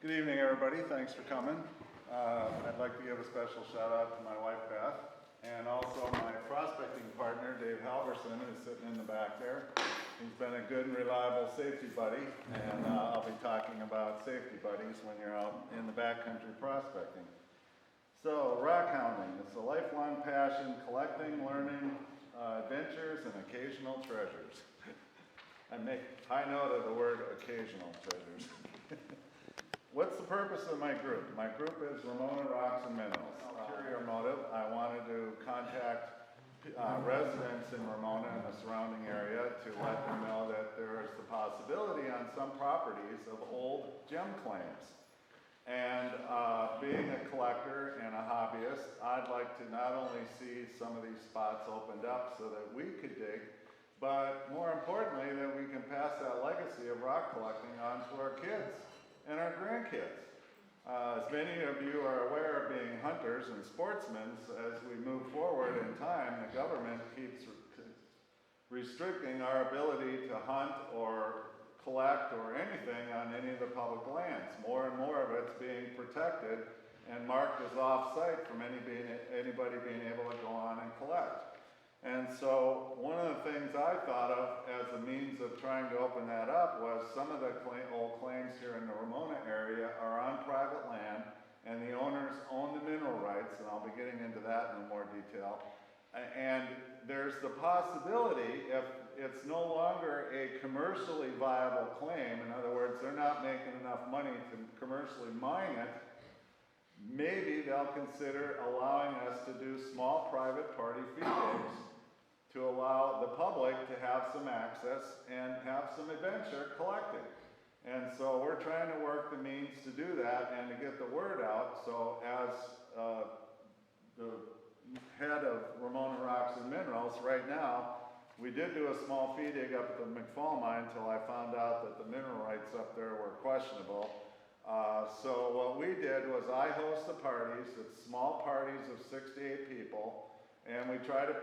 Good evening, everybody. Thanks for coming. I'd like to give a special shout out to my wife, Beth, and also my prospecting partner, Dave Halverson, who's sitting in the back there. He's been a good and reliable safety buddy, and I'll be talking about safety buddies when you're out in the backcountry prospecting. So, rock hounding. It's a lifelong passion, collecting, learning, adventures, and occasional treasures. I make high note of the word occasional treasures. What's the purpose of my group? My group is Ramona Rocks and Minerals. Ulterior motive, I wanted to contact residents in Ramona and the surrounding area to let them know that there is the possibility on some properties of old gem claims. And being a collector and a hobbyist, I'd like to not only see some of these spots opened up so that we could dig, but more importantly, that we can pass that legacy of rock collecting on to our kids and our grandkids. As many of you are aware, being hunters and sportsmen, as we move forward in time, the government keeps restricting our ability to hunt or collect or anything on any of the public lands. More and more of it's being protected and marked as off-site from anybody being able to go on and collect. And so one of the things I thought of as a means of trying to open that up was some of the old claims here in the Ramona area are on private land, and the owners own the mineral rights, and I'll be getting into that in more detail. And there's the possibility, if it's no longer a commercially viable claim, in other words, they're not making enough money to commercially mine it, maybe they'll consider allowing us to do small private party fee days to allow the public to have some access and have some adventure collecting. And so we're trying to work the means to do that and to get the word out. So as the head of Ramona Rocks and Minerals, right now, we did do a small fee dig up at the McFall mine until I found out that the mineral rights up there were questionable. So what we did was I host the parties. It's small parties of 6 to 8 people, and we try to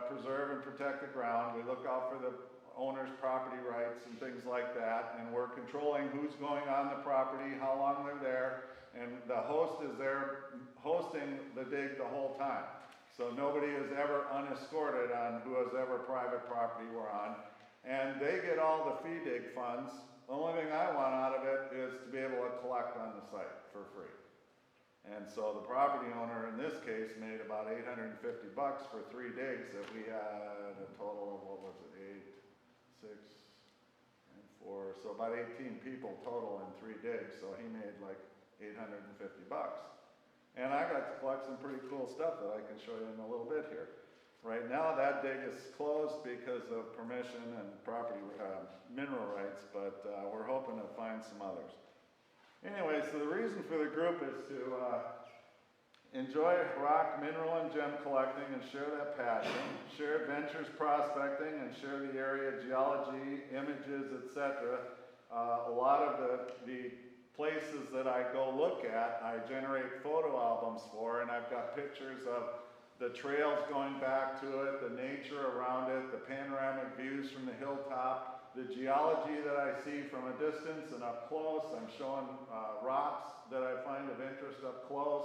preserve and protect the ground. We look out for the owner's property rights and things like that, and we're controlling who's going on the property, how long they're there, and the host is there hosting the dig the whole time. So nobody is ever unescorted on who has ever private property we're on, and they get all the fee dig funds. The only thing I want out of it is to be able to collect on the site for free. And so the property owner in this case made about $850 for 3 digs that we had a total of, what was it, 8, 6, and 4, so about 18 people total in 3 digs, so he made like $850. And I got to collect some pretty cool stuff that I can show you in a little bit here. Right now that dig is closed because of permission and property mineral rights, but we're hoping to find some others. Anyway, so the reason for the group is to enjoy rock, mineral, and gem collecting and share that passion, share adventures prospecting, and share the area geology, images, etc. A lot of the places that I go look at, I generate photo albums for, and I've got pictures of the trails going back to it, the nature around it, the panoramic views from the hilltop, the geology that I see from a distance and up close. I'm showing rocks that I find of interest up close,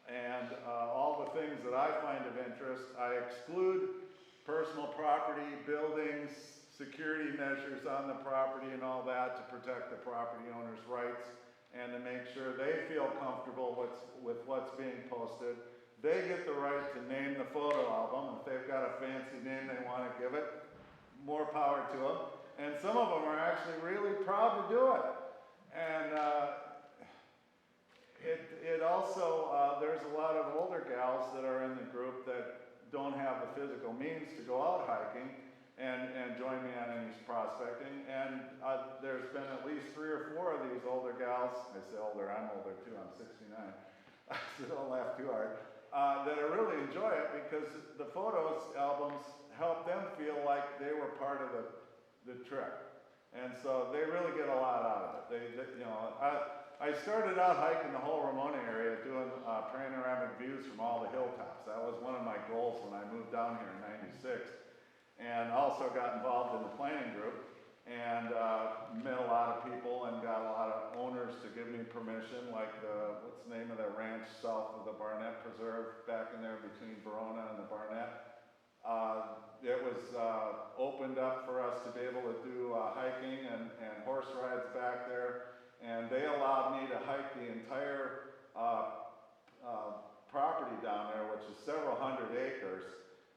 and all the things that I find of interest. I exclude personal property, buildings, security measures on the property and all that to protect the property owner's rights and to make sure they feel comfortable with what's being posted. They get the right to name the photo album. If they've got a fancy name they want to give it, more power to them. And some of them are actually really proud to do it. And it also, there's a lot of older gals that are in the group that don't have the physical means to go out hiking and join me on any prospecting. And there's been at least 3 or 4 of these older gals, I say older, I'm older too, I'm 69, so don't laugh too hard, that I really enjoy it because the photos albums help them feel like they were part of the trip. And so they really get a lot out of it. You know, I started out hiking the whole Ramona area doing panoramic views from all the hilltops. That was one of my goals when I moved down here in '96. And also got involved in the planning group and met a lot of people and got a lot of owners owners to give me permission, like what's the name of the ranch south of the Barnett Preserve, back in there between Verona and the Barnett. It was opened up for us to be able to do hiking and horse rides back there, and they allowed me to hike the entire property down there, which is several hundred acres,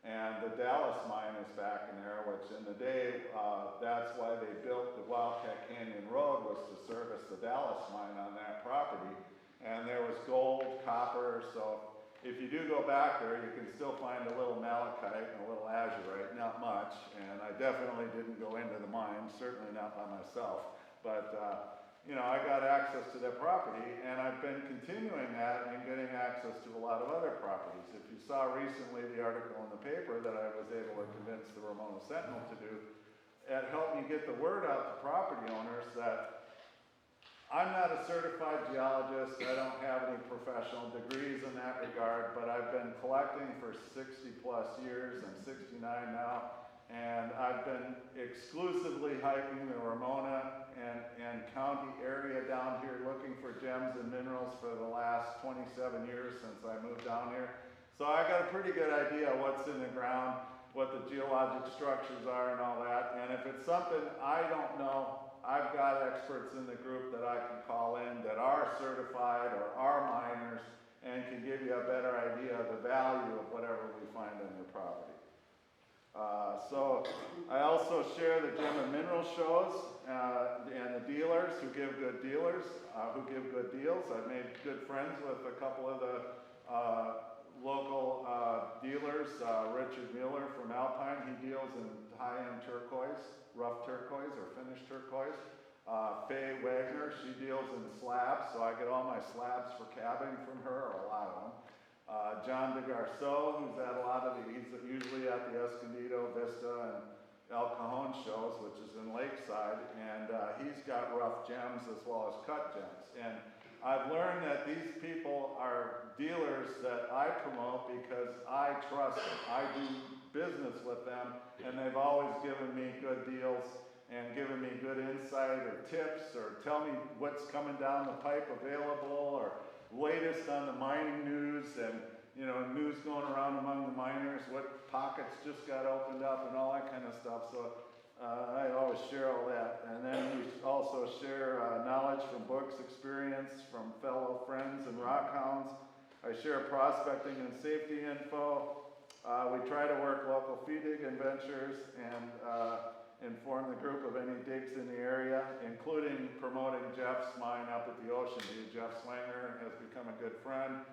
and the Dallas mine is back in there, which in the day, that's why they built the Wildcat Canyon Road, was to service the Dallas mine on that property, and there was gold, copper, so if you do go back there, you can still find a little malachite and a little azurite, not much, and I definitely didn't go into the mine, certainly not by myself, but you know, I got access to that property, and I've been continuing that and getting access to a lot of other properties. If you saw recently the article in the paper that I was able to convince the Ramona Sentinel to do, it helped me get the word out to property owners that I'm not a certified geologist, I don't have any professional degrees in that regard, but I've been collecting for 60 plus years, I'm 69 now, and I've been exclusively hiking the Ramona and county area down here looking for gems and minerals for the last 27 years since I moved down here. So I got a pretty good idea of what's in the ground, what the geologic structures are and all that, and if it's something I don't know, I've got experts in the group that I can call in that are certified or are miners and can give you a better idea of the value of whatever we find on your property. So I also share the gem and mineral shows and the dealers who give good dealers, who give good deals. I've made good friends with a couple of the local dealers. Richard Mueller from Alpine, he deals in high-end turquoise, rough turquoise or finished turquoise. Faye Wagner, she deals in slabs, so I get all my slabs for cabbing from her, or a lot of them. John DeGarceau, who's at a lot of he's usually at the Escondido, Vista, and El Cajon shows, which is in Lakeside, and he's got rough gems as well as cut gems. And I've learned that these people are dealers that I promote because I trust them. I do business with them, and they've always given me good deals and given me good insight or tips or tell me what's coming down the pipe available or latest on the mining news and, you know, news going around among the miners, what pockets just got opened up and all that kind of stuff. So I always share all that. And then we also share knowledge from books, experience from fellow friends and rock hounds. I share prospecting and safety info. We try to work local fee dig ventures and inform the group of any digs in the area, including promoting Jeff's mine up at the Ocean View. Jeff Swanger has become a good friend,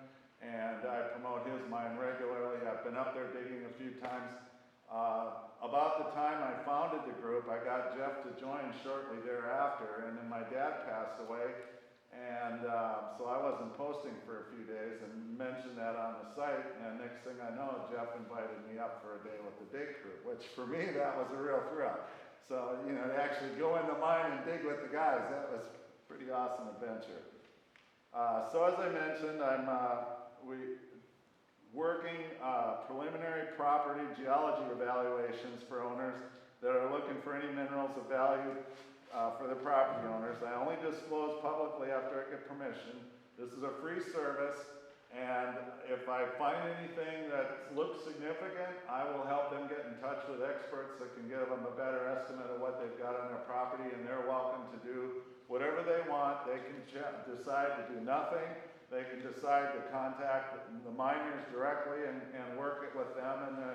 and I promote his mine regularly. I've been up there digging a few times. About the time I founded the group, I got Jeff to join shortly thereafter, and then my dad passed away, and so I wasn't posting for a few days and mentioned that on the site, and next thing I know, Jeff invited me up for a day with the dig crew, which for me, that was a real thrill. So, you know, to actually go in the mine and dig with the guys, that was a pretty awesome adventure. So as I mentioned, I'm working preliminary property geology evaluations for owners that are looking for any minerals of value for the property owners. I only disclose publicly after I get permission. This is a free service, and if I find anything that looks significant, I will help them get in touch with experts that can give them a better estimate of what they've got on their property, and they're welcome to do whatever they want. They can decide to do nothing. They can decide to contact the miners directly and work it with them and the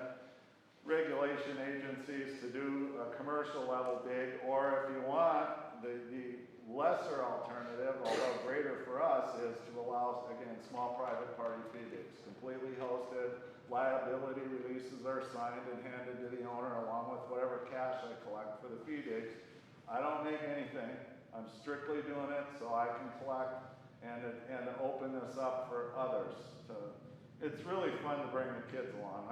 regulation agencies to do a commercial level dig, or if you want, the lesser alternative, although greater for us, is to allow, again, small private party fee digs, completely hosted, liability releases are signed and handed to the owner along with whatever cash I collect for the fee digs. I don't make anything, I'm strictly doing it so I can collect and open this up for others to. It's really fun to bring the kids along.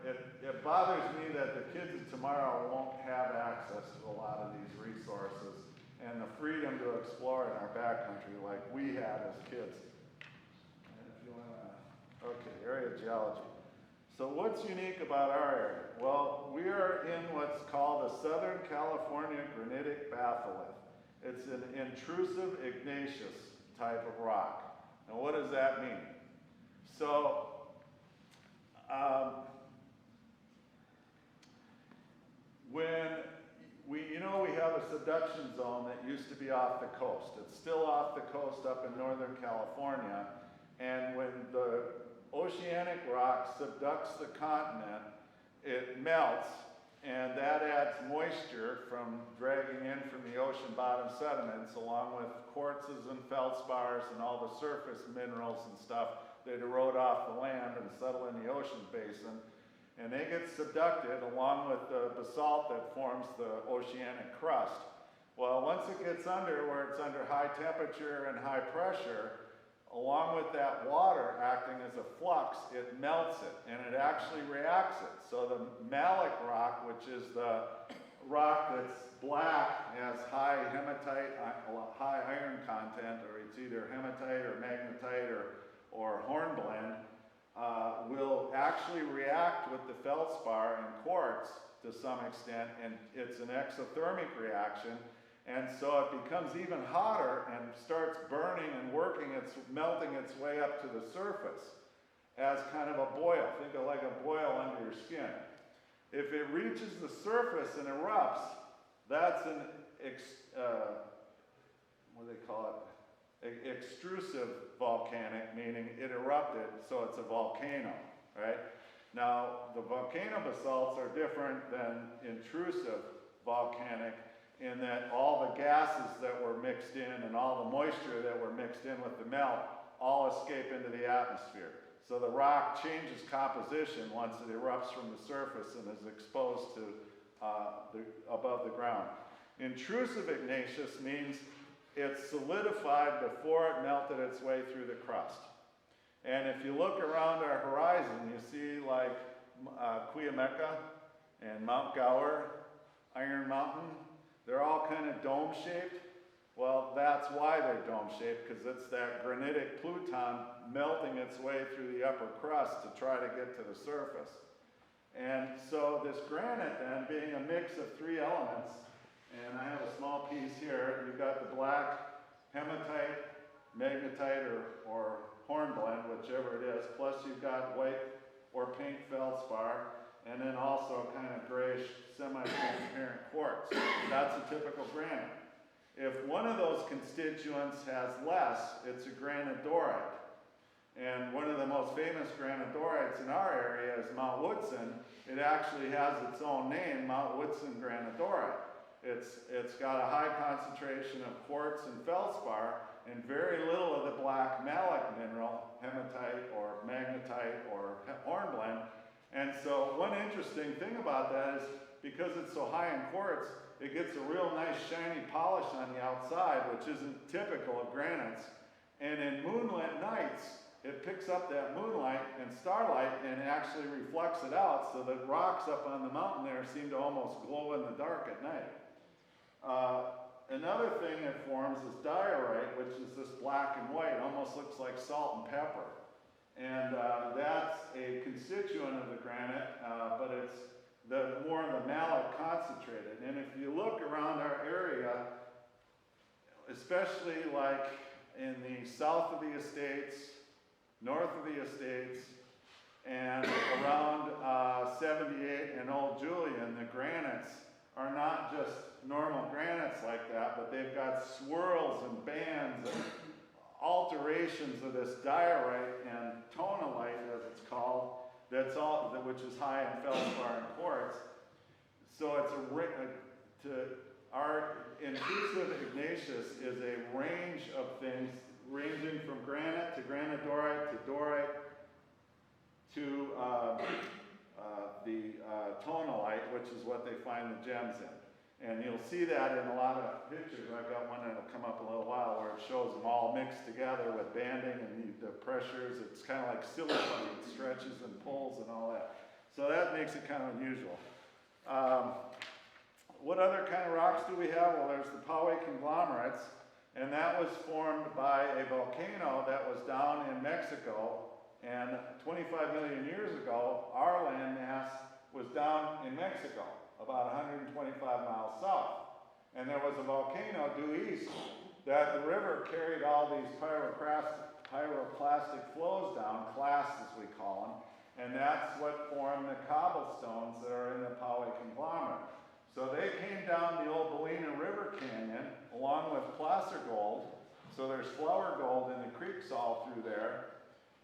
It bothers me that the kids of tomorrow won't have access to a lot of these resources and the freedom to explore in our backcountry like we had as kids. Okay, area geology. So what's unique about our area? Well, we are in what's called the Southern California Granitic Batholith. It's an intrusive igneous type of rock. Now what does that mean? So, when we have a subduction zone that used to be off the coast. It's still off the coast up in Northern California. And when the oceanic rock subducts the continent, it melts, and that adds moisture from dragging in from the ocean bottom sediments, along with quartzes and feldspars and all the surface minerals and stuff that erode off the land and settle in the ocean basin. And they get subducted along with the basalt that forms the oceanic crust. Well, once it gets under where it's under high temperature and high pressure, along with that water acting as a flux, it melts it, and it actually reacts it. So the malic rock, which is the rock that's black, has high hematite, high iron content, or it's either hematite or magnetite or hornblende, will actually react with the feldspar and quartz to some extent, and it's an exothermic reaction, and so it becomes even hotter and starts burning and melting its way up to the surface as kind of a boil. Think of like a boil under your skin. If it reaches the surface and erupts, that's an extrusive volcanic, meaning it erupted, so it's a volcano, right? Now, the volcano basalts are different than intrusive volcanic in that all the gases that were mixed in and all the moisture that were mixed in with the melt all escape into the atmosphere. So the rock changes composition once it erupts from the surface and is exposed to above the ground. Intrusive igneous means it's solidified before it melted its way through the crust. And if you look around our horizon, you see like Cuyamaca and Mount Gower, Iron Mountain. They're all kind of dome-shaped. Well, that's why they're dome-shaped, because it's that granitic pluton melting its way through the upper crust to try to get to the surface. And so this granite then, being a mix of three elements, and I have a small piece here. You've got the black hematite, magnetite, or hornblende, whichever it is, plus you've got white or pink feldspar, and then also kind of grayish, semi-transparent quartz. That's a typical granite. If one of those constituents has less, it's a granodorite. And one of the most famous granodorites in our area is Mount Woodson. It actually has its own name, Mount Woodson granodorite. It's got a high concentration of quartz and feldspar and very little of the black malic mineral, hematite or magnetite or hornblende. And so one interesting thing about that is because it's so high in quartz, it gets a real nice shiny polish on the outside, which isn't typical of granites. And in moonlit nights, it picks up that moonlight and starlight and actually reflects it out, so the rocks up on the mountain there seem to almost glow in the dark at night. Another thing that forms is diorite, which is this black and white, almost looks like salt and pepper. And that's a constituent of the granite, but it's more of the malic concentrated. And if you look around our area, especially like in the south of the estates, north of the estates, and around 78 and Old Julian, the granites are not just normal granites like that, but they've got swirls and bands and alterations of this diorite and tonalite, as it's called, which is high in feldspar and quartz. So our intrusive igneous is a range of things ranging from granite to granodorite to dorite to the tonalite, which is what they find the gems in. And you'll see that in a lot of pictures. I've got one that'll come up in a little while where it shows them all mixed together with banding and the pressures. It's kind of like silicone. It stretches and pulls and all that. So that makes it kind of unusual. What other kind of rocks do we have? Well, there's the Poway conglomerates, and that was formed by a volcano that was down in Mexico. And 25 million years ago, our landmass was down in Mexico, about 125 miles south. and there was a volcano due east that the river carried all these pyroclastic flows down, clasts as we call them, and that's what formed the cobblestones that are in the Poway conglomerate. So they came down the old Ballina River Canyon along with placer gold. So there's flour gold in the creeks all through there.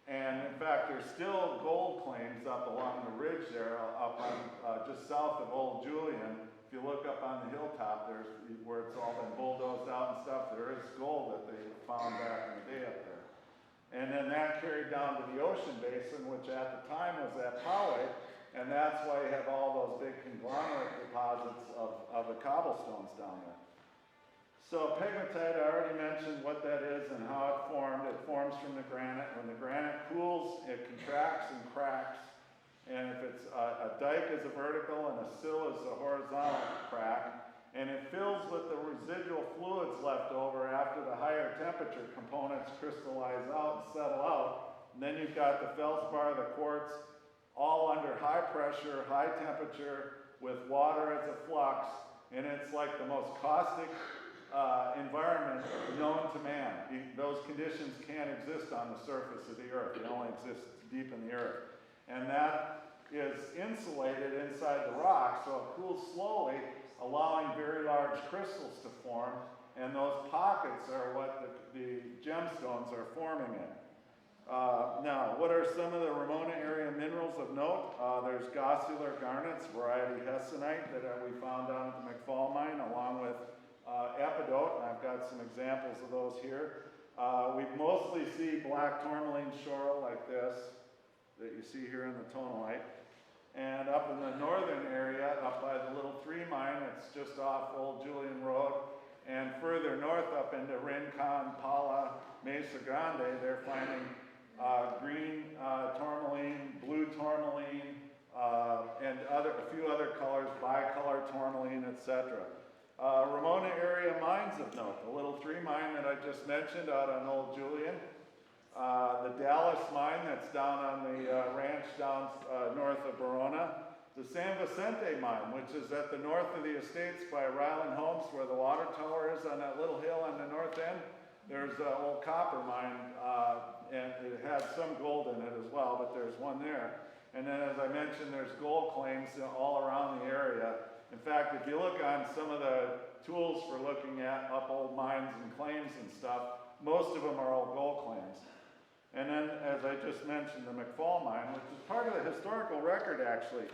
And in fact, there's still gold claims up along the ridge there, up on just south of Old Julian. If you look up on the hilltop, there's where it's all been bulldozed out and stuff, there is gold that they found back in the day up there. And then that carried down to the ocean basin, which at the time was at Poway, and that's why you have all those big conglomerate deposits of the cobblestones down there. So pegmatite, I already mentioned what that is and how it formed. It forms from the granite. When the granite cools, it contracts and cracks. And if it's a dike is a vertical and a sill is a horizontal crack, and it fills with the residual fluids left over after the higher temperature components crystallize out and settle out. And then you've got the feldspar, the quartz, all under high pressure, high temperature, with water as a flux, and it's like the most caustic environment known to man. Those conditions can't exist on the surface of the earth. They only exist deep in the earth. And that is insulated inside the rock, so it cools slowly, allowing very large crystals to form, and those pockets are what the gemstones are forming in. Now, what are some of the Ramona area minerals of note? There's gossular garnets, variety hessonite, that we found down at the McFall mine, along with epidote. I've got some examples of those here. We mostly see black tourmaline schorl like this, that you see here in the tonalite. And up in the northern area, up by the Little 3 mine, it's just off Old Julian Road, and further north up into Rincon, Pala, Mesa Grande, they're finding green tourmaline, blue tourmaline, and a few other colors, bicolor tourmaline, etc. Ramona area mines of note. The Little 3 mine that I just mentioned out on Old Julian. The Dallas mine that's down on the ranch down north of Verona. The San Vicente mine, which is at the north of the estates by Ryland Homes, where the water tower is on that little hill on the north end. There's an old copper mine, and it has some gold in it as well, but there's one there. And then, as I mentioned, there's gold claims all around the area. In fact, if you look on some of the tools for looking at up old mines and claims and stuff, most of them are all gold claims. And then, as I just mentioned, the McFall mine, which is part of the historical record, actually.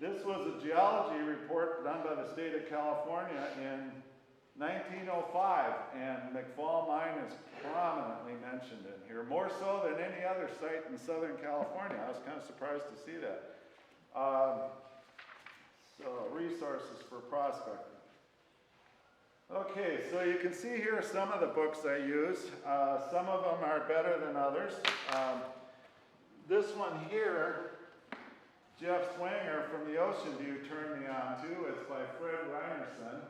This was a geology report done by the state of California in 1905, and McFall mine is prominently mentioned in here, more so than any other site in Southern California. I was kind of surprised to see that. So, resources for prospecting. Okay, so you can see here some of the books I use. Some of them are better than others. This one here, Jeff Swanger from the Ocean View turned me on to. It's by Fred Reinerson.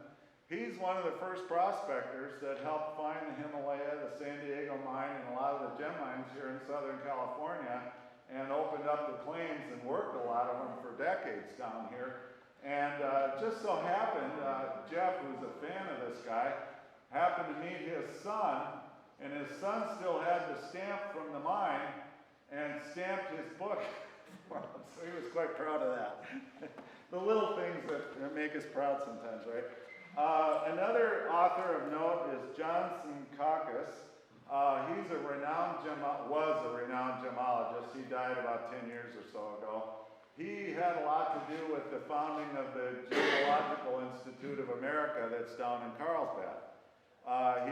He's one of the first prospectors that helped find the Himalaya, the San Diego mine, and a lot of the gem mines here in Southern California, and opened up the claims and worked a lot of them for decades down here. And just so happened, Jeff, who's a fan of this guy, happened to meet his son, and his son still had the stamp from the mine and stamped his book for him, so he was quite proud of that. The little things that make us proud sometimes, right? Another author of note is Johnson Caucus. He's a renowned was a renowned gemologist. He died about 10 years or so ago. He had a lot to do with the founding of the Geological Institute of America that's down in Carlsbad.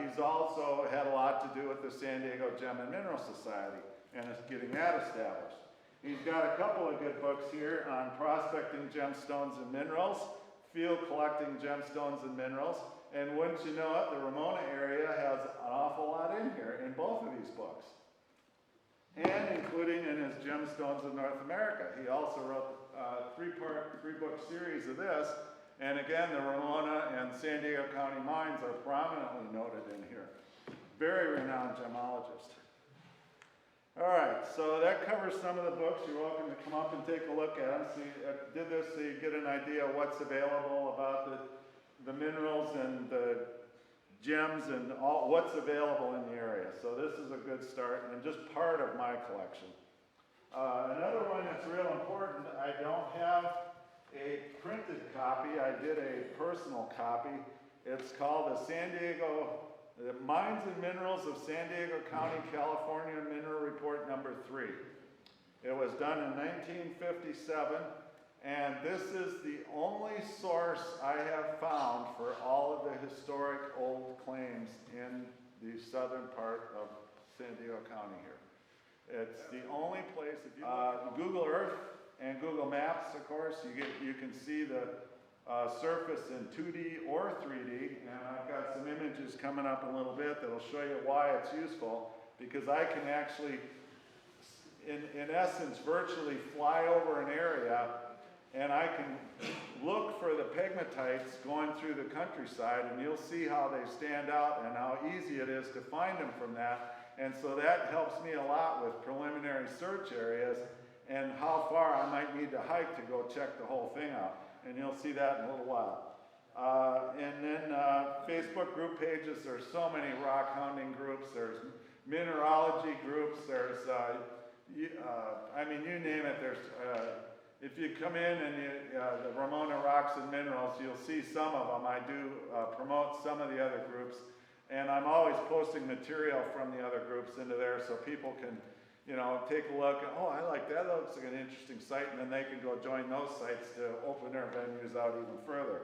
He's also had a lot to do with the San Diego Gem and Mineral Society and getting that established. He's got a couple of good books here on prospecting gemstones and minerals, field collecting gemstones and minerals, and wouldn't you know it, the Ramona area has an awful lot in here in both of these books. And including in his Gemstones of North America. He also wrote a three-book series of this, and again, the Ramona and San Diego County mines are prominently noted in here. Very renowned gemologist. All right, so that covers some of the books. You're welcome to come up and take a look at them. See, I did this so you get an idea of what's available about the minerals and the gems and all what's available in the area. So this is a good start and just part of my collection. Another one that's real important, I don't have a printed copy. I did a personal copy. It's called the Mines and Minerals of San Diego County, California Mineral Report number 3. It was done in 1957, and this is the only source I have found for all of the historic old claims in the southern part of San Diego County here. It's the only place, if you Google Earth and Google Maps, of course, you can see the surface in 2D or 3D, and I've got some images coming up in a little bit that'll show you why it's useful, because I can actually, in essence, virtually fly over an area, and I can look for the pegmatites going through the countryside, and you'll see how they stand out and how easy it is to find them from that. And so that helps me a lot with preliminary search areas and how far I might need to hike to go check the whole thing out. And you'll see that in a little while. And then Facebook group pages, there's so many rock hounding groups, there's mineralogy groups, there's, I mean, you name it, there's, if you come in and the Ramona Rocks and Minerals, you'll see some of them. I do promote some of the other groups, and I'm always posting material from the other groups into there so people can, you know, take a look, and, oh, I like that, that looks like an interesting site, and then they can go join those sites to open their venues out even further.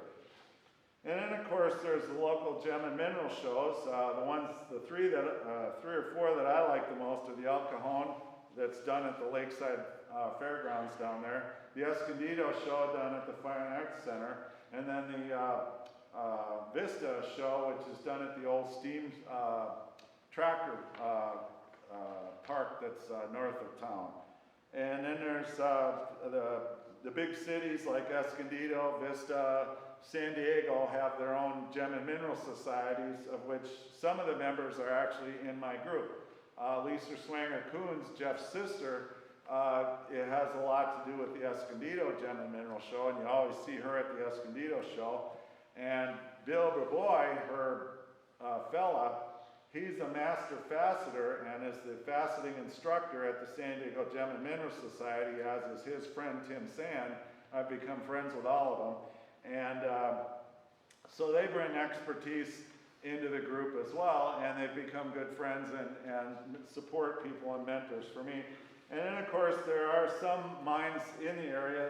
And then, of course, there's the local gem and mineral shows. The three or four that I like the most are the El Cajon, that's done at the Lakeside Fairgrounds down there, the Escondido show done at the Fine Arts Center, and then the Vista show, which is done at the old steam tractor park that's north of town. And then there's the big cities like Escondido, Vista, San Diego have their own gem and mineral societies, of which some of the members are actually in my group. Lisa Swanger-Coons, Jeff's sister, it has a lot to do with the Escondido Gem and Mineral Show, and you always see her at the Escondido show. And Bill Berboy, her fella, he's a master faceter and is the faceting instructor at the San Diego Gem and Mineral Society, as is his friend Tim Sand. I've become friends with all of them. And so they bring expertise into the group as well, and they've become good friends and support people and mentors for me. And then, of course, there are some mines in the area.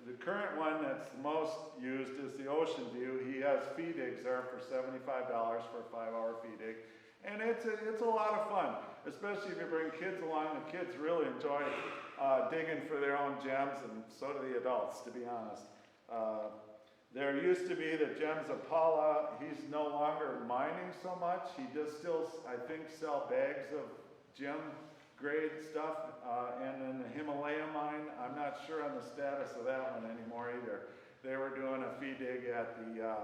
The current one that's most used is the Ocean View. He has fee digs there for $75 for a 5-hour fee dig. And it's a lot of fun, especially if you bring kids along. The kids really enjoy digging for their own gems, and so do the adults, to be honest. There used to be the Gems of Paula. He's no longer mining so much. He does still, I think, sell bags of gem grade stuff, and then the Himalaya mine, I'm not sure on the status of that one anymore either. They were doing a fee dig at the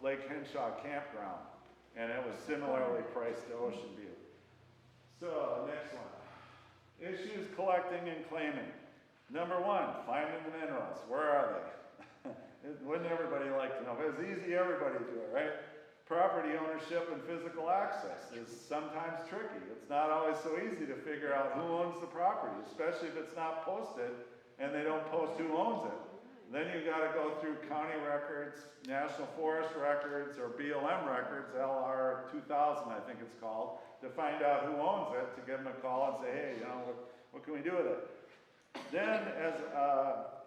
Lake Henshaw campground, and it was similarly priced to Ocean View. So, next one. Issues collecting and claiming. Number 1, finding the minerals. Where are they? Wouldn't everybody like to know? If it was easy, everybody would do it, right? Property ownership and physical access is sometimes tricky. It's not always so easy to figure out who owns the property, especially if it's not posted and they don't post who owns it. Then you've got to go through county records, National Forest records, or BLM records, LR 2000 I think it's called, to find out who owns it, to give them a call and say, hey, you know, what can we do with it? Then,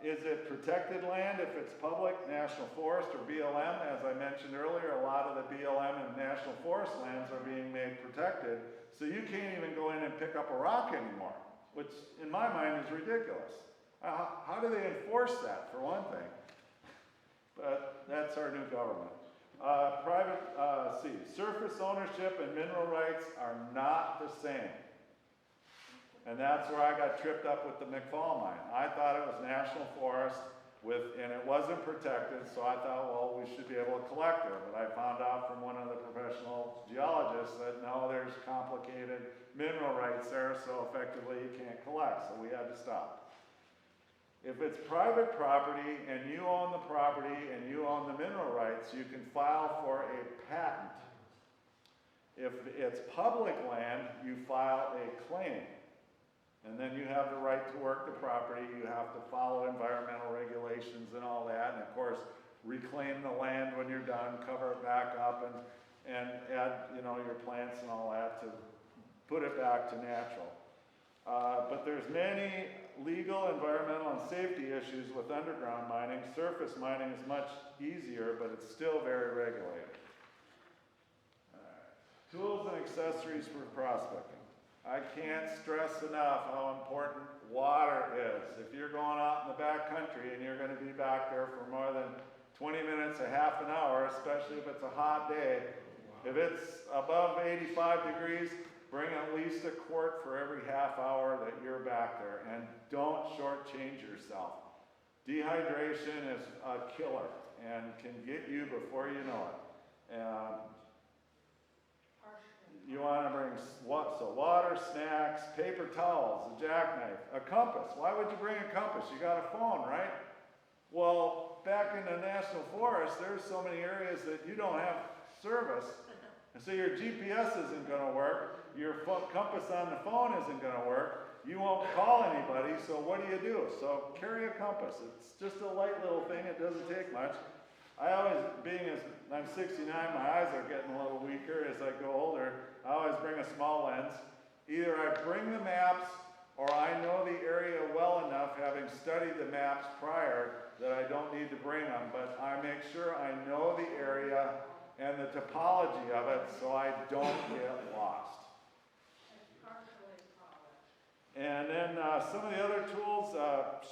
is it protected land if it's public, National Forest, or BLM? As I mentioned earlier, a lot of the BLM and National Forest lands are being made protected, so you can't even go in and pick up a rock anymore, which in my mind is ridiculous. How do they enforce that, for one thing? But that's our new government. Surface ownership and mineral rights are not the same. And that's where I got tripped up with the McFall mine. I thought it was National Forest, and it wasn't protected, so I thought, well, we should be able to collect it. But I found out from one of the professional geologists that no, there's complicated mineral rights there, so effectively you can't collect, so we had to stop. If it's private property and you own the property and you own the mineral rights, you can file for a patent. If it's public land, you file a claim. And then you have the right to work the property, you have to follow environmental regulations and all that, and of course, reclaim the land when you're done, cover it back up, and add, you know, your plants and all that to put it back to natural. But there's many legal, environmental, and safety issues with underground mining. Surface mining is much easier, but it's still very regulated. Tools and accessories for prospecting. I can't stress enough how important water is. If you're going out in the back country and you're going to be back there for more than 20 minutes, a half an hour, especially if it's a hot day, if it's above 85 degrees, bring at least a quart for every half hour that you're back there, and don't shortchange yourself. Dehydration is a killer and can get you before you know it. You want to bring water, snacks, paper towels, a jackknife, a compass. Why would you bring a compass? You got a phone, right? Well, back in the national forest, there's so many areas that you don't have service, and so your GPS isn't going to work. Your compass on the phone isn't going to work. You won't call anybody, so what do? So carry a compass. It's just a light little thing. It doesn't take much. I always, I'm 69, my eyes are getting a little weaker as I go older. I always bring a small lens. Either I bring the maps or I know the area well enough, having studied the maps prior, that I don't need to bring them, but I make sure I know the area and the topology of it so I don't get lost. And then some of the other tools,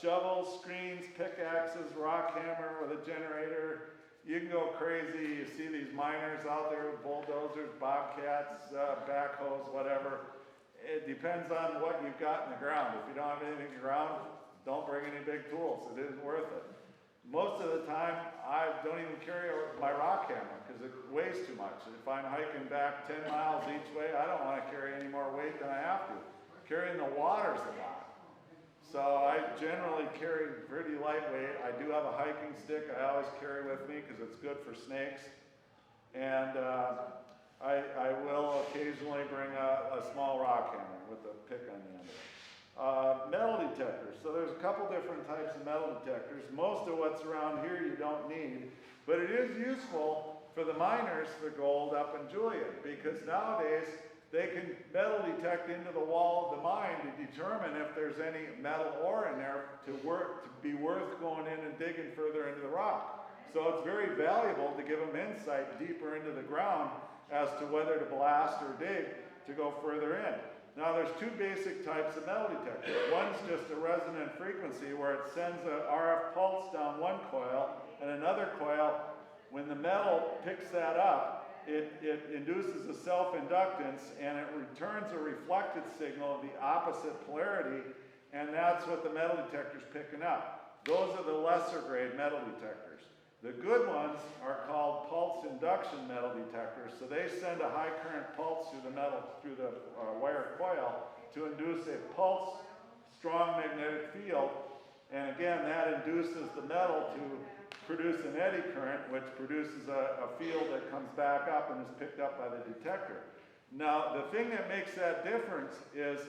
shovels, screens, pickaxes, rock hammer with a generator. You can go crazy. You see these miners out there with bulldozers, bobcats, backhoes, whatever. It depends on what you've got in the ground. If you don't have anything in the ground, don't bring any big tools. It isn't worth it. Most of the time, I don't even carry my rock hammer because it weighs too much. If I'm hiking back 10 miles each way, I don't want to carry any more weight than I have to. Carrying the water's a lot. So I generally carry pretty lightweight. I do have a hiking stick I always carry with me because it's good for snakes. And I will occasionally bring a small rock hammer with a pick on the end of it. Metal detectors. So there's a couple different types of metal detectors. Most of what's around here you don't need, but it is useful for the miners for gold up in Julian, because nowadays they can metal detect into the wall of the mine to determine if there's any metal ore in there to be worth going in and digging further into the rock. So it's very valuable to give them insight deeper into the ground as to whether to blast or dig to go further in. Now there's two basic types of metal detectors. One's just a resonant frequency where it sends an RF pulse down one coil, and another coil, when the metal picks that up, it induces a self-inductance and it returns a reflected signal of the opposite polarity, and that's what the metal detector's picking up. Those are the lesser grade metal detectors. The good ones are called pulse induction metal detectors, so they send a high current pulse through the wire coil to induce a pulse strong magnetic field, and again that induces the metal to produce an eddy current, which produces a field that comes back up and is picked up by the detector. Now, the thing that makes that difference is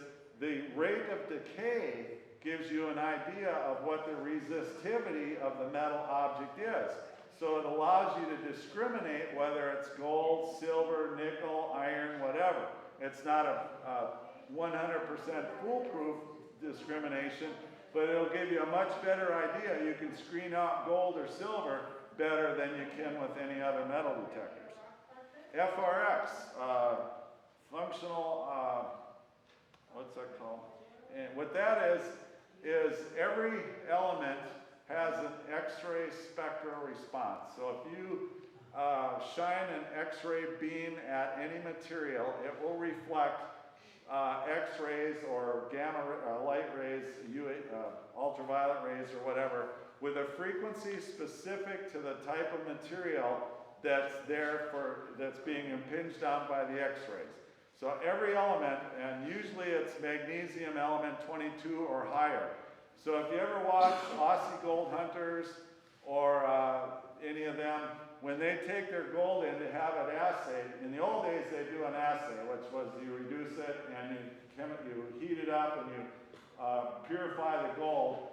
the rate of decay gives you an idea of what the resistivity of the metal object is. So it allows you to discriminate whether it's gold, silver, nickel, iron, whatever. It's not a 100% foolproof discrimination, but it'll give you a much better idea. You can screen out gold or silver better than you can with any other metal detectors. FRX, functional, what's that called? And what that is every element has an X-ray spectral response. So if you shine an X-ray beam at any material, it will reflect X-rays or gamma light rays, ultraviolet rays or whatever, with a frequency specific to the type of material that's being impinged on by the X-rays. So every element, and usually it's magnesium element 22 or higher. So if you ever watch Aussie gold hunters or any of them, when they take their gold in to have it assayed, in the old days they do an assay, which was you reduce it and you heat it up and you purify the gold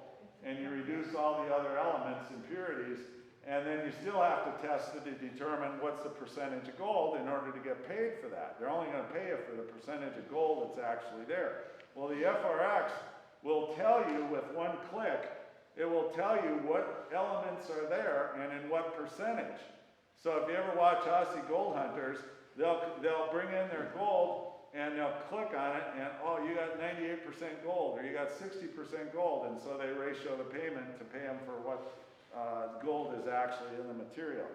and you reduce all the other elements, impurities, and then you still have to test it to determine what's the percentage of gold in order to get paid for that. They're only going to pay you for the percentage of gold that's actually there. Well, the FRX will tell you with one click, it will tell you what elements are there and in what percentage. So if you ever watch Aussie gold hunters, they'll bring in their gold and they'll click on it and, oh, you got 98% gold or you got 60% gold, and so they ratio the payment to pay them for what gold is actually in the material.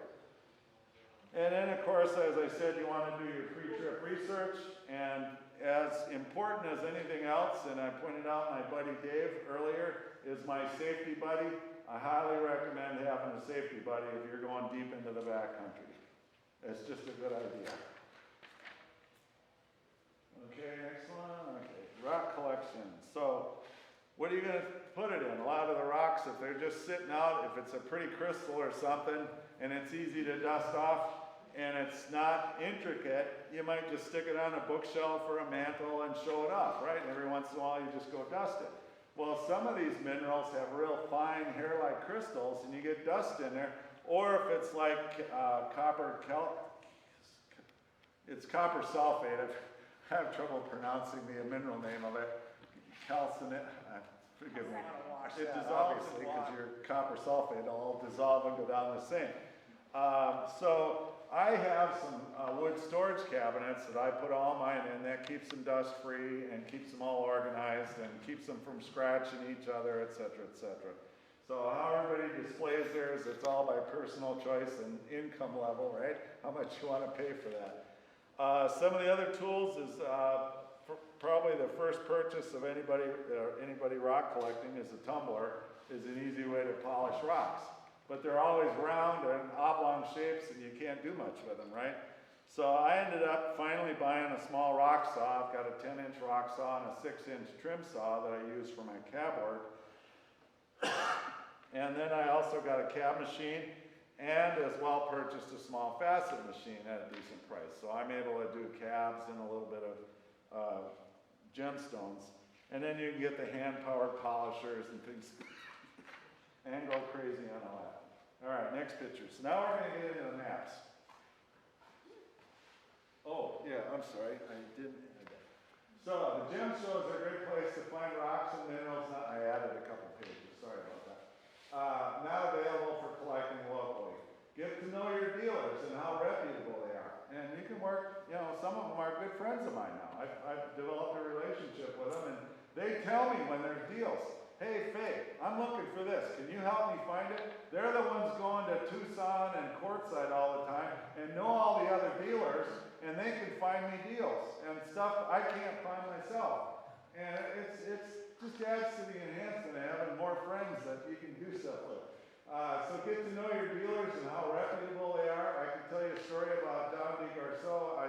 And then of course, as I said, you want to do your pre-trip research, and as important as anything else, and I pointed out my buddy Dave earlier, is my safety buddy. I highly recommend having a safety buddy if you're going deep into the backcountry. It's just a good idea. Okay, next one. Okay, rock collection. So, what are you going to put it in? A lot of the rocks, if they're just sitting out, if it's a pretty crystal or something, and it's easy to dust off, and it's not intricate, you might just stick it on a bookshelf or a mantle and show it off, right? And every once in a while you just go dust it. Well, some of these minerals have real fine hair-like crystals, and you get dust in there. Or if it's like it's copper sulfate. I have trouble pronouncing the mineral name of it. Calcinate. Forgive me. It dissolves, obviously, because your copper sulfate will all dissolve and go down the sink. So I have some wood storage cabinets that I put all mine in. That keeps them dust free and keeps them all organized and keeps them from scratching each other, etc., etc. So how everybody displays theirs, it's all by personal choice and income level, right? How much you want to pay for that. Some of the other tools is probably the first purchase of anybody rock collecting is a tumbler. Is an easy way to polish rocks. But they're always round and oblong shapes and you can't do much with them, right? So I ended up finally buying a small rock saw. I've got a 10-inch rock saw and a 6-inch trim saw that I use for my cab work. And then I also got a cab machine and as well purchased a small facet machine at a decent price. So I'm able to do cabs and a little bit of gemstones. And then you can get the hand-powered polishers and things and go crazy on all that. All right, next picture. So now we're going to get into the maps. Oh, yeah, I'm sorry. I didn't add that. So the gem shows are a great place to find rocks and minerals. I added a couple pages. Sorry about that. Not available for collecting locally. Get to know your dealers and how reputable they are. And you can work, some of them are good friends of mine now. I've developed a relationship with them, and they tell me when there's deals. Hey, Faye, I'm looking for this. Can you help me find it? They're the ones going to Tucson and Quartzsite all the time and know all the other dealers, and they can find me deals and stuff I can't find myself. And it's just adds to the enhancement of having more friends that you can do stuff with. So get to know your dealers and how reputable they are. I can tell you a story about Don DeGarceau. I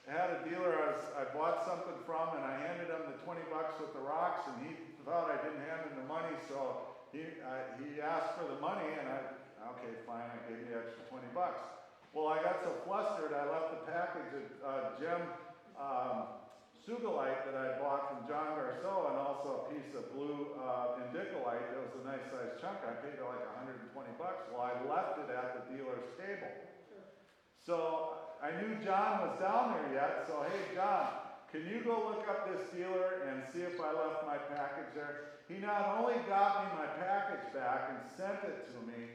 had a dealer I bought something from, and I handed him the $20 with the rocks, and he thought I didn't hand him the money, so he asked for the money, and okay, fine, I gave you the extra $20. Well, I got so flustered, I left the package of gem sugilite that I bought from John Garceau, and also a piece of blue indicolite. It was a nice sized chunk. I paid like $120. Well, I left it at the dealer's table. So I knew John was down there yet, so hey, John, can you go look up this dealer and see if I left my package there? He not only got me my package back and sent it to me,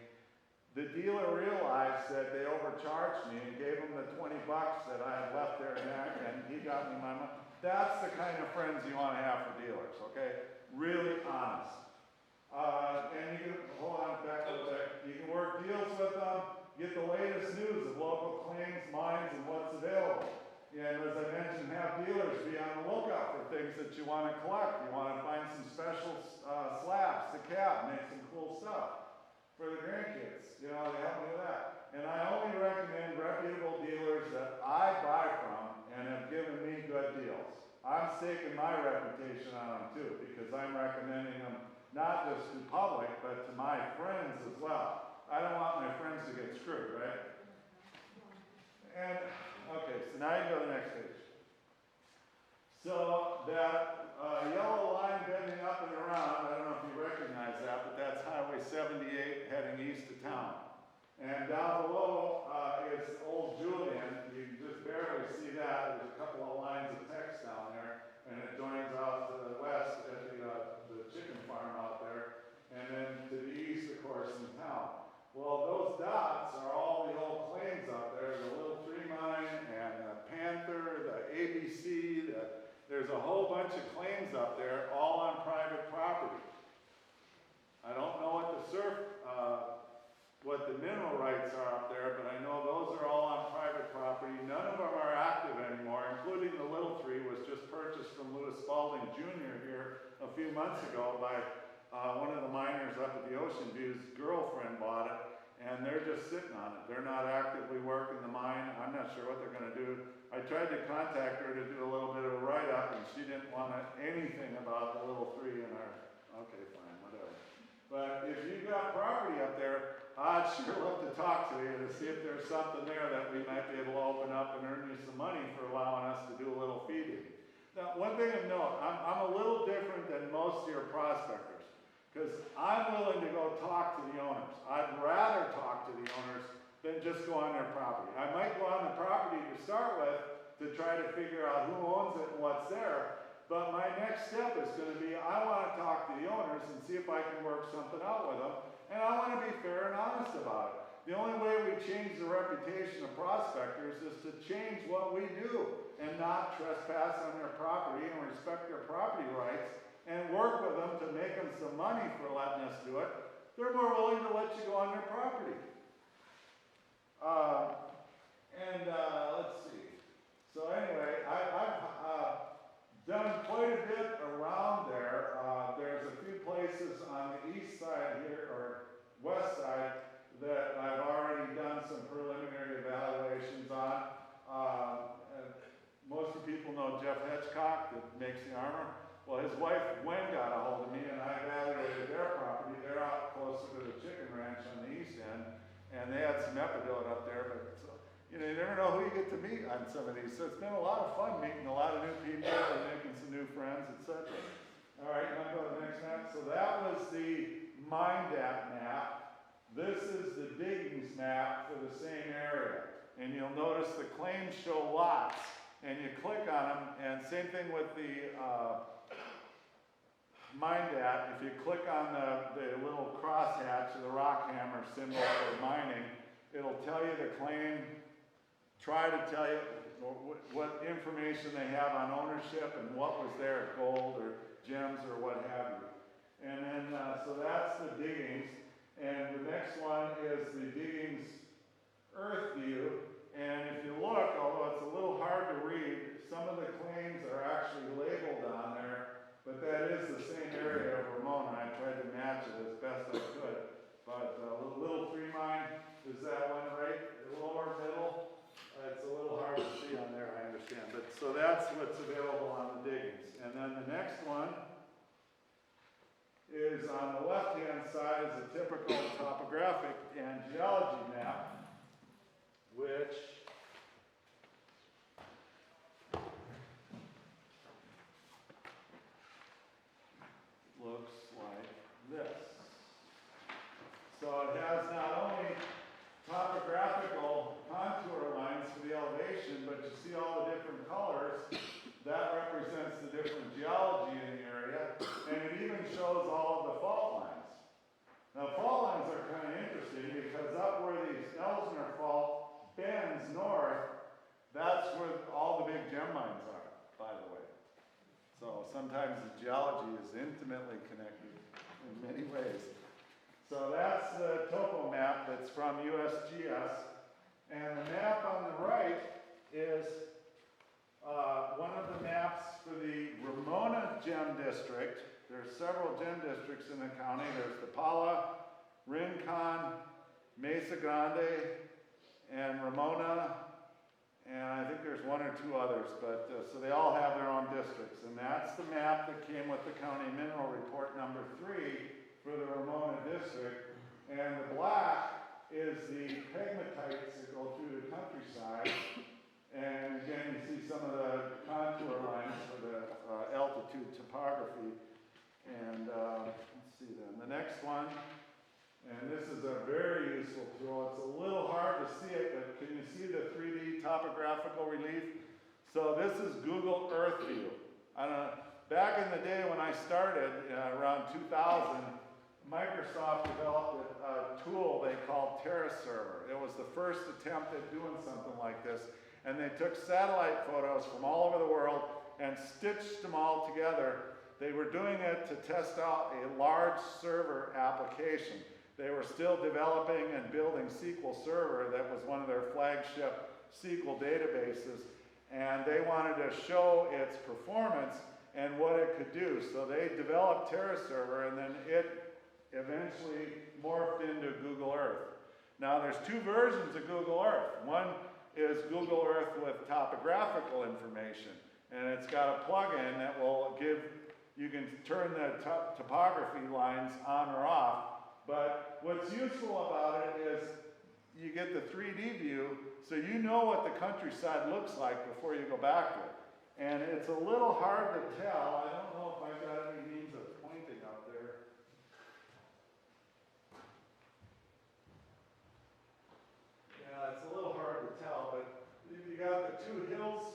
the dealer realized that they overcharged me and gave him the $20 that I had left there, and he got me my money. That's the kind of friends you want to have for dealers, okay? Really honest. And you can, hold on back a little bit, you can work deals with them, get the latest news of local claims, mines, and what's available. And as I mentioned, have dealers be on the lookout for things that you want to collect. You want to find some special slabs to cap, make some cool stuff for the grandkids. They help me with that. And I only recommend reputable dealers that I buy from and have given me good deals. I'm staking my reputation on them too, because I'm recommending them not just to public, but to my friends as well. I don't want my friends to get screwed, right? And, okay, so now you go to the next page. So that yellow line bending up and around, I don't know if you recognize that, but that's Highway 78 heading east to town. And down below is Old Julian. You can just barely see that. There's a couple of lines of text down there, and it joins out to the west at the chicken farm out there, and then to the east, of course, in town. Well, those dots are all the old claims out there, the Little Tree Mine and the Panther, the ABC, there's a whole bunch of claims up there, all on private property. I don't know what the mineral rights are up there, but I know those are all on private property. None of them are active anymore, including the Little Tree was just purchased from Louis Spalding Jr. here a few months ago by one of the miners up at the Ocean View's girlfriend bought it, and they're just sitting on it. They're not actively working the mine. I'm not sure what they're going to do. I tried to contact her to do a little bit of a write-up, and she didn't want anything about the Little Tree in her. Okay, fine, whatever. But if you've got property up there, I'd sure love to talk to you to see if there's something there that we might be able to open up and earn you some money for allowing us to do a little feeding. Now, one thing of note, I'm a little different than most of your prospectors, because I'm willing to go talk to the owners. I'd rather talk to the owners than just go on their property. I might go on the property to start with to try to figure out who owns it and what's there, but my next step is going to be I want to talk to the owners and see if I can work something out with them, and I want to be fair and honest about it. The only way we change the reputation of prospectors is to change what we do and not trespass on their property and respect their property rights and work with them to make them some money for letting us do it. They're more willing to let you go on their property. Let's see. So anyway, I've done quite a bit around there. There's a few places on the east side here, or west side, that I've already done some preliminary evaluations on. Most of the people know Jeff Hitchcock that makes the armor. Well, his wife Gwen got a hold of me, and I evaluated their property. They're out closer to the chicken ranch on the east end, and they had some epidot up there, but you never know who you get to meet on some of these. So it's been a lot of fun meeting a lot of new people and making some new friends, etc. All right, you want to go to the next map? So that was the MineDAP map. This is the diggings map for the same area. And you'll notice the claims show lots, and you click on them, and same thing with the MineDAP. If you click on the little crosshatch or the rock hammer symbol for mining, it'll tell you the claim, try to tell you what information they have on ownership and what was there, gold or gems or what have you. And then, so that's the diggings. And the next one is the diggings earth view. And if you look, although it's a little hard to read, some of the claims are actually labeled on there, but that is the same area of Ramona. I tried to match it as best I could. But Little Tree Mine, is that one right? The lower middle? It's a little hard to see on there, I understand. But so that's what's available on the diggings. And then the next one is on the left-hand side is a typical topographic and geology map, which looks like this. So it has not only topographical contour lines for the elevation, but you see all the different colors. That represents the different geology in the area, and it even shows all of the fault lines. Now, fault lines are kind of interesting because up where the Elsner Fault bends north, that's where all the big gem mines are, by the way. So sometimes the geology is intimately connected in many ways. So that's the topo map that's from USGS. And the map on the right is one of the maps for the Ramona Gem District. There's several gem districts in the county. There's the Pala, Rincon, Mesa Grande, and Ramona. And I think there's one or two others, but so they all have their own districts. And that's that's the map that came with the county mineral report number 3 for the Ramona district. And the black is the pegmatites that go through the countryside. And again, you see some of the contour lines for the altitude topography. And let's see then, the next one, and this is a very useful tool. It's a little hard to see it, but can you see the 3D topographical relief? So this is Google Earth View. I don't know, back in the day when I started, around 2000, Microsoft developed a tool they called TerraServer. It was the first attempt at doing something like this. And they took satellite photos from all over the world and stitched them all together. They were doing it to test out a large server application. They were still developing and building SQL Server. That was one of their flagship SQL databases. And they wanted to show its performance and what it could do. So they developed TerraServer, and then it eventually morphed into Google Earth. Now there's 2 versions of Google Earth. One is Google Earth with topographical information. And it's got a plugin that will give, you can turn the topography lines on or off. But what's useful about it is you get the 3D view, so you know what the countryside looks like before you go back to it. And it's a little hard to tell. I don't know if I've got any means of pointing up there. Yeah, it's a little hard to tell, but you got the 2 hills,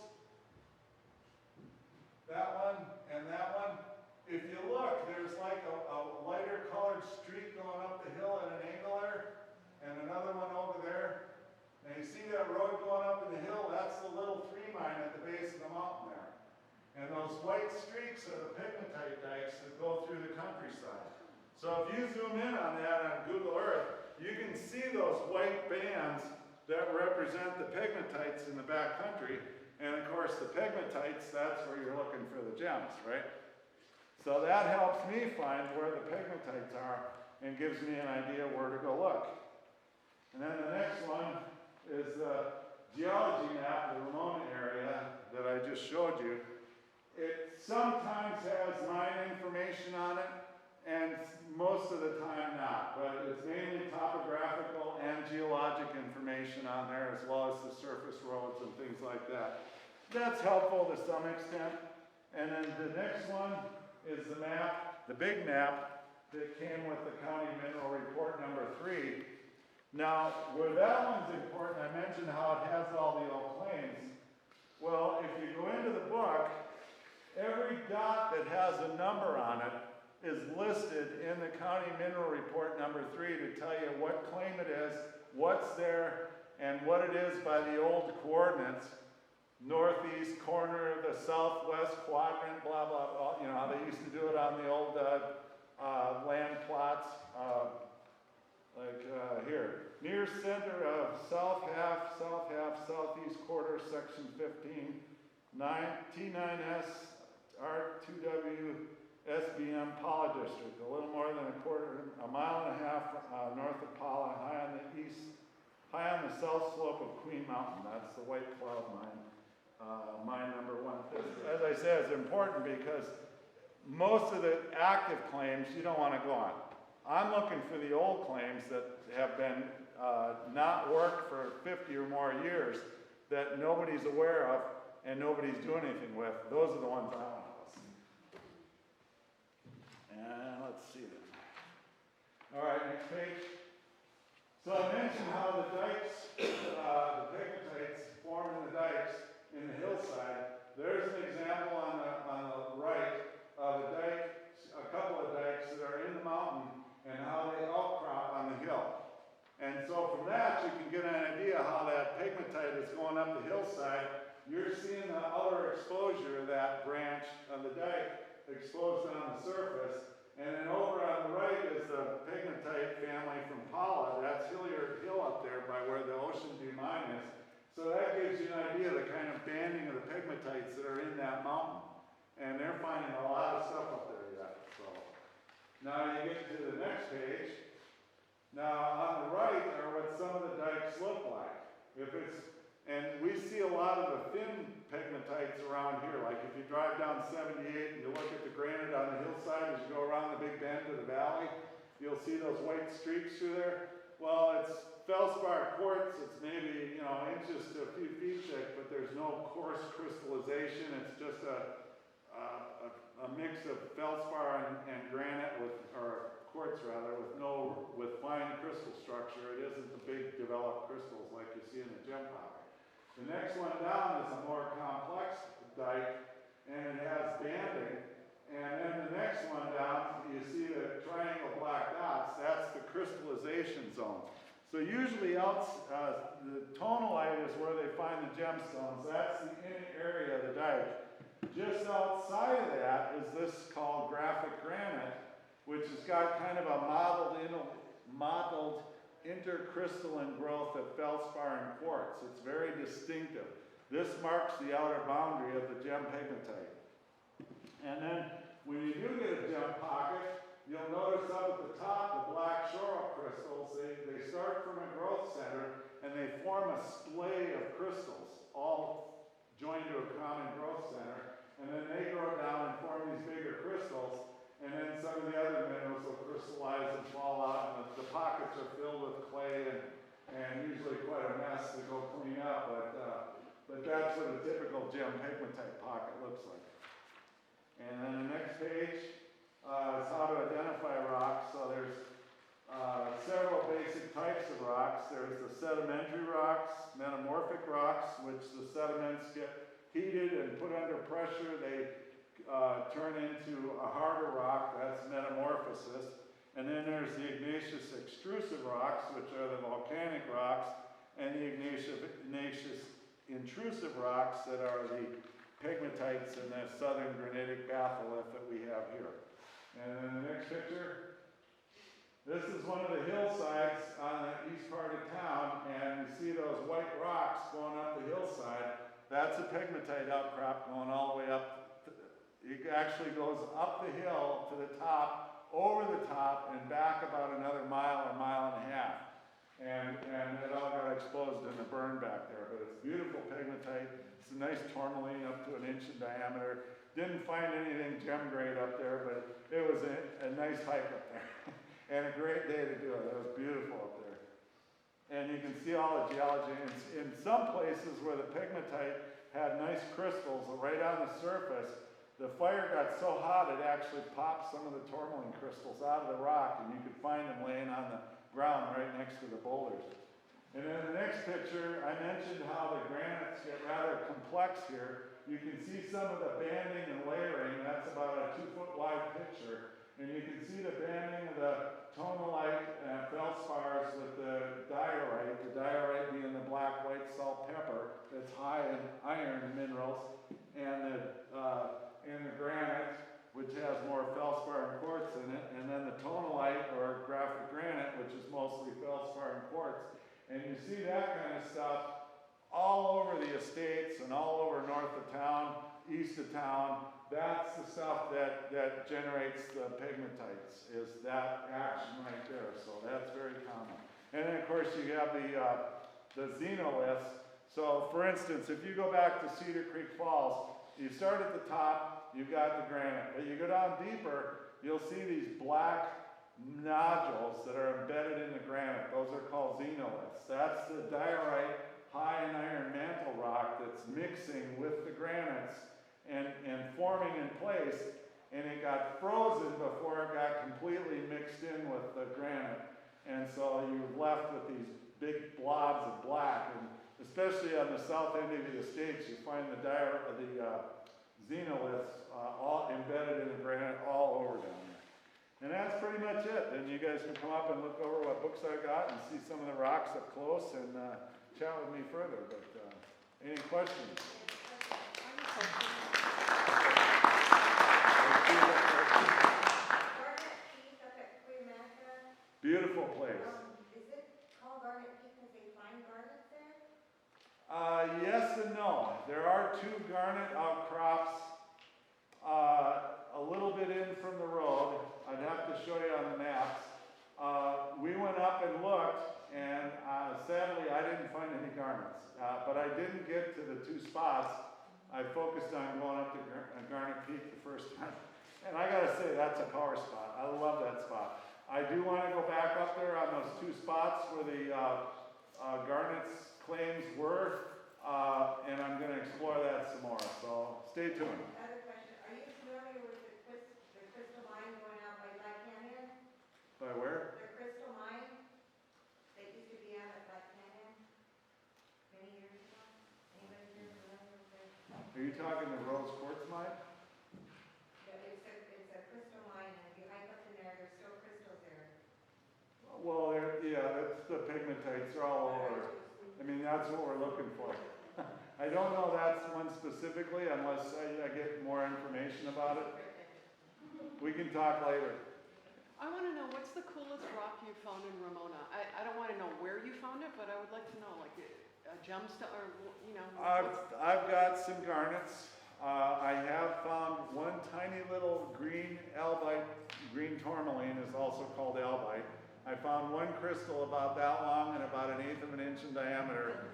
that one and that one. If you look, there's like a lighter colored streak going up the hill at an angle there, and another one over there. And you see that road going up in the hill? That's the little 3 mine at the base of the mountain there. And those white streaks are the pegmatite dikes that go through the countryside. So if you zoom in on that on Google Earth, you can see those white bands that represent the pegmatites in the back country. And of course the pegmatites, that's where you're looking for the gems, right? So that helps me find where the pegmatites are and gives me an idea where to go look. And then the next one is the geology map of the Ramona area that I just showed you. It sometimes has mine information on it, and most of the time not, but it's mainly topographical and geologic information on there, as well as the surface roads and things like that. That's helpful to some extent. And then the next one is the map, the big map that came with the county mineral report number 3. Now, where that one's important, I mentioned how it has all the old claims. Well, if you go into the book, every dot that has a number on it is listed in the county mineral report number 3 to tell you what claim it is, what's there, and what it is by the old coordinates. Northeast corner of the southwest quadrant, blah, blah, blah. You know how they used to do it on the old land plots, here. Near center of south half, southeast quarter, section 15, T9S, R2W, SBM, Paula District, a little more than a mile and a half north of Paula, high on the south slope of Queen Mountain. That's the White Cloud mine. Mine number 1. As I said, it's important because most of the active claims you don't want to go on. I'm looking for the old claims that have been not worked for 50 or more years that nobody's aware of and nobody's doing anything with. Those are the ones I want to listen. And let's see then. All right, next page. So I mentioned how the dikes, the pegmatites form in the dikes in the hillside. There's an example on the right of a dike, a couple of dikes that are in the mountain and how they outcrop on the hill. And so from that you can get an idea how that pegmatite is going up the hillside. You're seeing the outer exposure of that branch of the dike exposed on the surface. And then over on the right is the pegmatite family from Paula. That's Hilliard Hill up there by where the Ocean View mine is. So that gives you an idea of the kind of banding of the pegmatites that are in that mountain. And they're finding a lot of stuff up there yet. So now you get to the next page. Now on the right are what some of the dikes look like. And we see a lot of the thin pegmatites around here. Like if you drive down down 78 and you look at the granite on the hillside as you go around the big bend of the valley, you'll see those white streaks through there. Well, it's feldspar quartz. It's maybe, inches to a few feet thick, but there's no coarse crystallization. It's just a mix of feldspar and granite or quartz rather, with fine crystal structure. It isn't the big developed crystals like you see in the gem pocket. The next one down is a more complex dike, and it has banding. And then the next one down, you see the triangle black dots. That's the crystallization zone. So usually the tonalite is where they find the gemstones. That's the inner area of the dike. Just outside of that is this called graphic granite, which has got kind of a mottled intercrystalline growth of feldspar and quartz. It's very distinctive. This marks the outer boundary of the gem pegmatite. And then when you do get a gem pocket, you'll notice up at the top the black shoral crystals. They start from a growth center and they form a splay of crystals, all joined to a common growth center. And then they grow down and form these bigger crystals. And then some of the other minerals will crystallize and fall out, and the pockets are filled with clay and usually quite a mess to go clean up, but that's what a typical gem pegmatite pocket looks like. And then the next page is how to identify rocks. So there's several basic types of rocks. There's the sedimentary rocks, metamorphic rocks, which the sediments get heated and put under pressure. They turn into a harder rock. That's metamorphosis. And then there's the igneous extrusive rocks, which are the volcanic rocks, and the igneous intrusive rocks that are the pegmatites and the southern granitic batholith that we have here. And then the next picture, this is one of the hillsides on the east part of town, and you see those white rocks going up the hillside. That's a pegmatite outcrop going all the way up. It actually goes up the hill to the top, over the top, and back about another mile or mile and a half. And it all got exposed in the burn back there. But it's beautiful pegmatite. It's a nice tourmaline up to 1 inch in diameter. Didn't find anything gem grade up there, but it was a nice hike up there. And a great day to do it. It was beautiful up there. And you can see all the geology. In some places where the pegmatite had nice crystals right on the surface, the fire got so hot it actually popped some of the tourmaline crystals out of the rock, and you could find them laying on the ground right next to the boulders. And then the next picture, I mentioned how the granites get rather complex here. You can see some of the banding and layering. That's about a 2-foot wide picture. And you can see the banding of the tonalite and feldspars with the diorite being the black white salt pepper that's high in iron minerals, and the granite, which has more feldspar and quartz in it, and then the tonalite or graphic granite, which is mostly feldspar and quartz. And you see that kind of stuff all over the estates and all over north of town, east of town. That's the stuff that generates the pegmatites, is that action right there. So that's very common. And then, of course, you have the xenoliths. So, for instance, if you go back to Cedar Creek Falls, you start at the top, you've got the granite. But you go down deeper, you'll see these black nodules that are embedded in the granite. Those are called xenoliths. That's the diorite, high in iron mantle rock that's mixing with the granites and forming in place. And it got frozen before it got completely mixed in with the granite. And so you're left with these big blobs of black. And especially on the south end of the estates, you find the xenoliths all embedded in the granite all over down there. And that's pretty much it. Then you guys can come up and look over what books I got and see some of the rocks up close and chat with me further. But any questions? Beautiful place. Is it called Garnet Peak because they find garnet there? Yes and no. There are 2 garnet outcrops a little bit in from the road. I'd have to show you on the maps. We went up and looked, and sadly I didn't find any garnets. But I didn't get to the 2 spots I focused on going up to Garnet Peak the first time. And I gotta say, that's a power spot. I love that spot. I do wanna go back up there on those two spots where the Garnet's claims were, and I'm gonna explore that some more, so stay tuned. Other question, are you familiar with the crystal mine going out by Black Canyon? By where? The crystal mine that used to be out at Black Canyon many years ago? Anybody here familiar with it? Are you talking the Rose Quartz mine? It's a crystal mine, and if you hike up in there, there's still crystals there. Well, yeah, that's the pigmatites, they're all over. I mean, that's what we're looking for. I don't know that's one specifically unless I get more information about it. We can talk later. I want to know, what's the coolest rock you found in Ramona? I don't want to know where you found it, but I would like to know, like a gemstone, or, you know. I've got some garnets. I have found one tiny little green albite, green tourmaline is also called albite. I found one crystal about that long and about 1/8 of an inch in diameter.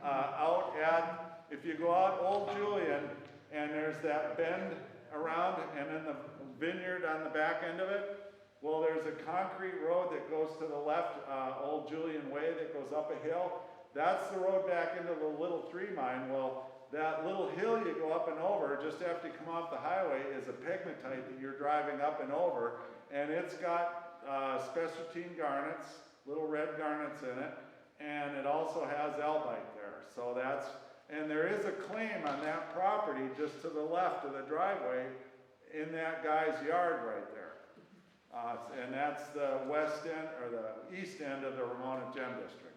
Out at, if you go out Old Julian, and there's that bend around, and then the vineyard on the back end of it, well, there's a concrete road that goes to the left, Old Julian Way, that goes up a hill. That's the road back into the Little Three mine. Well, that little hill you go up and over, just after you come off the highway, is a pegmatite that you're driving up and over, and it's got spessartine garnets, little red garnets in it, and it also has albite there. So that's, and there is a claim on that property just to the left of the driveway in that guy's yard right there. And that's the west end, or the east end of the Ramona Gem District.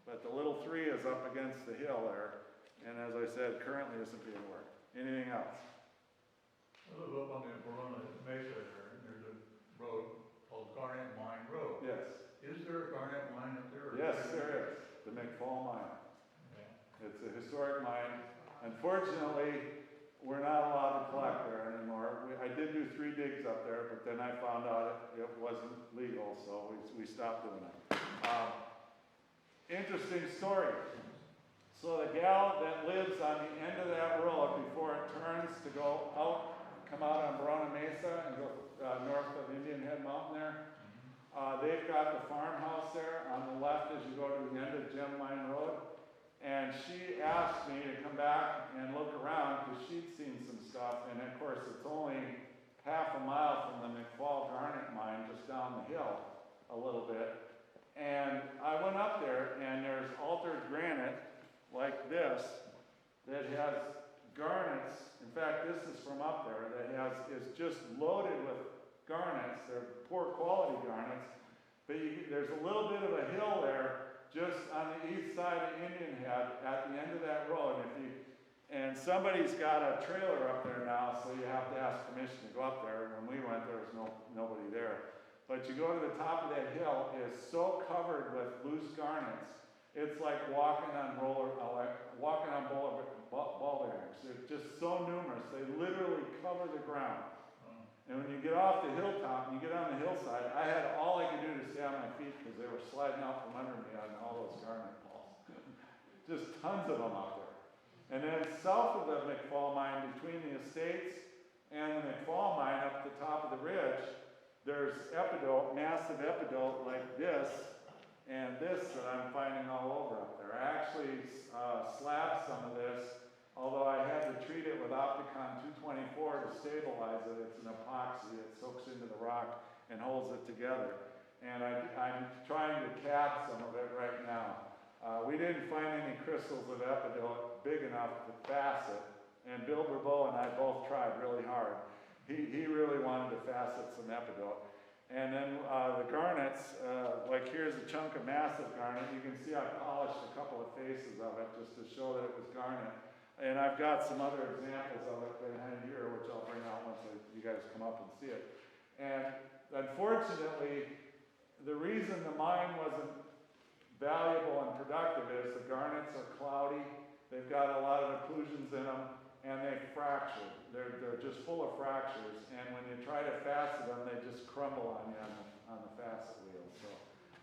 But the Little Three is up against the hill there, and as I said, currently isn't being worked. Anything else? I live up on the Verona Mesa there, and there's a road called Garnet Mine Road. Yes. Is there a Garnet Mine up there? Yes, there is. The McFall mine. Yeah. It's a historic mine. Unfortunately, we're not allowed to collect there anymore. I did do 3 digs up there, but then I found out it wasn't legal, so we stopped doing it. Interesting story. So the gal that lives on the end of that road before it turns to go out, come out on Verona Mesa and go north of Indian Head Mountain there, they've got the farmhouse there on the left as you go to the end of Gem Line Road. And she asked me to come back and look around because she'd seen some stuff. And of course, it's only half a mile from the McFall Garnet mine, just down the hill a little bit. And I went up there, and there's altered granite like this that has garnets. In fact, this is from up there that is just loaded with garnets. They're poor quality garnets, but there's a little bit of a hill there just on the east side of Indian Head at the end of that road. And somebody's got a trailer up there now, so you have to ask permission to go up there. When we went, there was nobody there. But you go to the top of that hill, it is so covered with loose garnets, it's like walking on ball bearings. They're just so numerous. They literally cover the ground. And when you get off the hilltop and you get on the hillside, all I could do to stay on my feet because they were sliding out from under me on all those garnet balls. Just tons of them out there. And then south of the McFall mine, between the estates and the McFall mine up at the top of the ridge, there's epidote, massive epidote like this and this that I'm finding all over up there. I actually slabbed some of this, although I had to treat it with Opticon 224 to stabilize it. It's an epoxy. It soaks into the rock and holds it together. And I'm trying to cap some of it right now. We didn't find any crystals of epidote big enough to facet, and Bill Bourbeau and I both tried really hard. He really wanted to facet some epidote. And then the garnets, like here's a chunk of massive garnet. You can see I polished a couple of faces of it just to show that it was garnet. And I've got some other examples of it behind here, which I'll bring out once you guys come up and see it. And unfortunately, the reason the mine wasn't valuable and productive is the garnets are cloudy. They've got a lot of occlusions in them, and they fracture. They're just full of fractures. And when you try to facet them, they just crumble on you on the facet wheel. So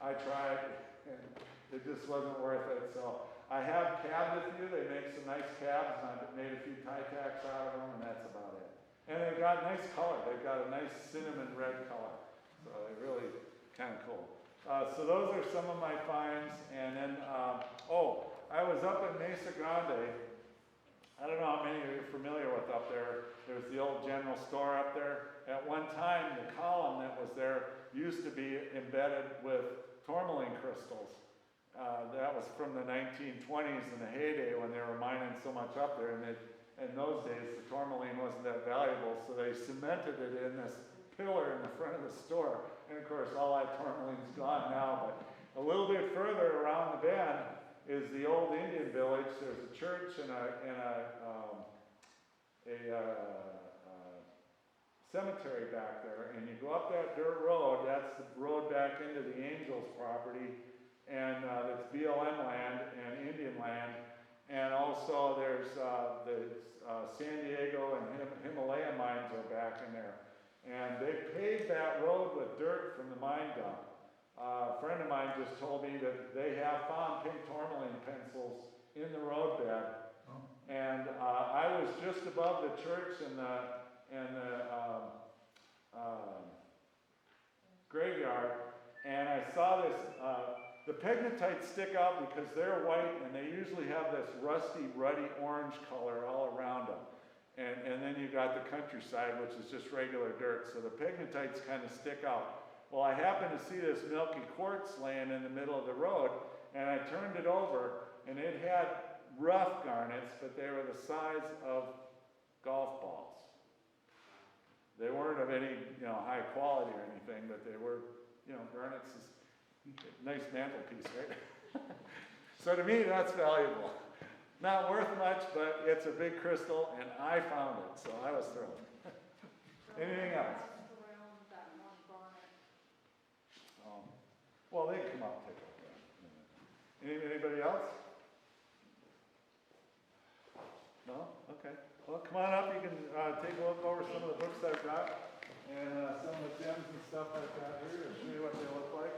I tried, and it just wasn't worth it. So I have cabbed a few, they make some nice cabs, and I've made a few tie tacks out of them, and that's about it. And they've got nice color, they've got a nice cinnamon red color, so they're really kind of cool. So those are some of my finds, and then, I was up in Mesa Grande. I don't know how many of you are familiar with up there. There's the old general store up there. At one time, the column that was there used to be embedded with tourmaline crystals. That was from the 1920s in the heyday when they were mining so much up there. And in those days, the tourmaline wasn't that valuable, so they cemented it in this pillar in the front of the store. And of course, all that tourmaline's gone now. But a little bit further around the bend is the old Indian village. There's a church and a cemetery back there, and you go up that dirt road. That's the road back into the Angels property, and that's BLM land and Indian land, and also there's the San Diego and Himalaya mines are back in there, and they paved that road with dirt from the mine dump. A friend of mine just told me that they have found pink tourmaline pencils in the roadbed, and I was just above the church and the graveyard, and I saw this. The pegmatites stick out because they're white, and they usually have this rusty, ruddy orange color all around them. And then you got the countryside, which is just regular dirt, so the pegmatites kind of stick out. Well, I happened to see this milky quartz laying in the middle of the road, and I turned it over, and it had rough garnets, but they were the size of golf balls. They weren't of any, high quality or anything, but they were, garnets is a nice mantelpiece, right? So to me, that's valuable. Not worth much, but it's a big crystal, and I found it, so I was thrilled. Anything else? Well, they can come out and take a look at it. Anybody else? No? Okay. Well, come on up. You can take a look over some of the books I've got and some of the gems and stuff I've got here to show you what they look like.